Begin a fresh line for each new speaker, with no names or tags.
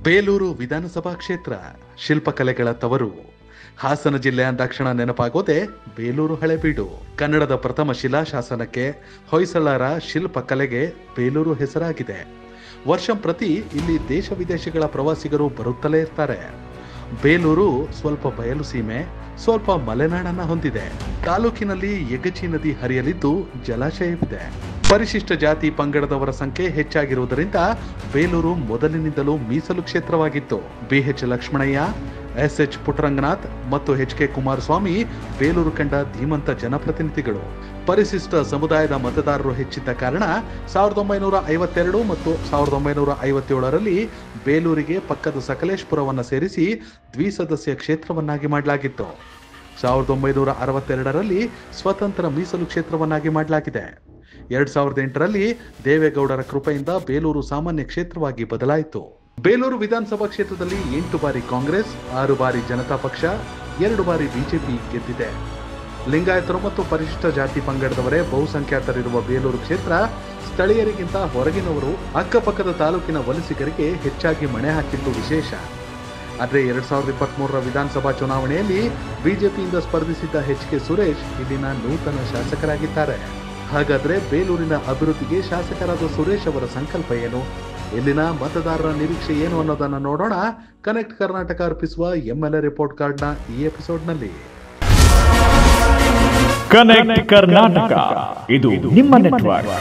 ಬೇಲೂರು ವಿಧಾನಸಭಾ ಕ್ಷೇತ್ರ ಶಿಲ್ಪಕಲೆಗಳ ತವರು. ಹಾಸನ ಜಿಲ್ಲೆ ಅಂದಾಕ್ಷಣ ನೆನಪಾಗೋದೆ ಬೇಲೂರು ಹಳೆಬೀಡು. ಕನ್ನಡದ ಪ್ರಥಮ ಶಿಲಾಶಾಸನಕ್ಕೆ, ಹೊಯ್ಸಳರ ಶಿಲ್ಪಕಲೆಗೆ ಬೇಲೂರು ಹೆಸರಾಗಿದೆ. ವರ್ಷಂಪ್ರತಿ ಇಲ್ಲಿ ದೇಶ ವಿದೇಶಗಳ ಪ್ರವಾಸಿಗರು ಬರುತ್ತಲೇ ಇರ್ತಾರೆ. ಬೇಲೂರು ಸ್ವಲ್ಪ ಬಯಲು ಸೀಮೆ, ಸ್ವಲ್ಪ ಮಲೆನಾಡನ್ನ ಹೊಂದಿದೆ. ತಾಲೂಕಿನಲ್ಲಿ ಯಗಚಿ ನದಿ ಹರಿಯಲಿದ್ದು ಜಲಾಶಯವಿದೆ. ಪರಿಶಿಷ್ಟ ಜಾತಿ ಪಂಗಡದವರ ಸಂಖ್ಯೆ ಹೆಚ್ಚಾಗಿರುವುದರಿಂದ ಬೇಲೂರು ಮೊದಲಿನಿಂದಲೂ ಮೀಸಲು ಕ್ಷೇತ್ರವಾಗಿತ್ತು. BH ಲಕ್ಷ್ಮಣಯ್ಯ, SH ಪುಟ್ಟರಂಗನಾಥ್ ಮತ್ತು HK ಕುಮಾರಸ್ವಾಮಿ ಬೇಲೂರು ಕಂಡ ಧೀಮಂತ ಜನಪ್ರತಿನಿಧಿಗಳು. ಪರಿಶಿಷ್ಟ ಸಮುದಾಯದ ಮತದಾರರು ಹೆಚ್ಚಿದ್ದ ಕಾರಣ 1952 ಮತ್ತು 1957ರಲ್ಲಿ ಬೇಲೂರಿಗೆ ಪಕ್ಕದ ಸಕಲೇಶಪುರವನ್ನು ಸೇರಿಸಿ ದ್ವಿಸದಸ್ಯ ಕ್ಷೇತ್ರವನ್ನಾಗಿ ಮಾಡಲಾಗಿತ್ತು. 1962ರಲ್ಲಿ ಸ್ವತಂತ್ರ ಮೀಸಲು ಕ್ಷೇತ್ರವನ್ನಾಗಿ ಮಾಡಲಾಗಿದೆ. 2008ರಲ್ಲಿ ದೇವೇಗೌಡರ ಕೃಪೆಯಿಂದ ಬೇಲೂರು ಸಾಮಾನ್ಯ ಕ್ಷೇತ್ರವಾಗಿ ಬದಲಾಯಿತು. ಬೇಲೂರು ವಿಧಾನಸಭಾ ಕ್ಷೇತ್ರದಲ್ಲಿ 8 ಬಾರಿ ಕಾಂಗ್ರೆಸ್, 6 ಬಾರಿ ಜನತಾ ಪಕ್ಷ, 2 ಬಾರಿ ಬಿಜೆಪಿ ಗೆದ್ದಿದೆ. ಲಿಂಗಾಯತರು ಮತ್ತು ಪರಿಶಿಷ್ಟ ಜಾತಿ ಪಂಗಡದವರೇ ಬಹುಸಂಖ್ಯಾತರಿರುವ ಬೇಲೂರು ಕ್ಷೇತ್ರ ಸ್ಥಳೀಯರಿಗಿಂತ ಹೊರಗಿನವರು, ಅಕ್ಕಪಕ್ಕದ ತಾಲೂಕಿನ ವಲಸಿಗರಿಗೆ ಹೆಚ್ಚಾಗಿ ಮಣೆ ಹಾಕಿದ್ದು ವಿಶೇಷ. ಆದರೆ 2023ರ ವಿಧಾನಸಭಾ ಚುನಾವಣೆಯಲ್ಲಿ ಬಿಜೆಪಿಯಿಂದ ಸ್ಪರ್ಧಿಸಿದ್ದ HK ಸುರೇಶ್ ಇಲ್ಲಿನ ನೂತನ ಶಾಸಕರಾಗಿದ್ದಾರೆ. ಹಾಗಾದ್ರೆ ಬೇಲೂರಿನ ಅಭಿವೃದ್ಧಿಗೆ ಶಾಸಕರಾದ ಸುರೇಶ್ ಅವರ ಸಂಕಲ್ಪ ಏನು, ಇಲ್ಲಿನ ಮತದಾರರ ನಿರೀಕ್ಷೆ ಏನು ಅನ್ನೋದನ್ನ ನೋಡೋಣ ಕನೆಕ್ಟ್ ಕರ್ನಾಟಕ ಅರ್ಪಿಸುವ MLA ರಿಪೋರ್ಟ್ ಕಾರ್ಡ್ನ ಈ ಎಪಿಸೋಡ್ನಲ್ಲಿ.
ಕನೆಕ್ಟ್ ಕರ್ನಾಟಕ, ಇದು ನಿಮ್ಮ ನೆಟ್ವರ್ಕ್.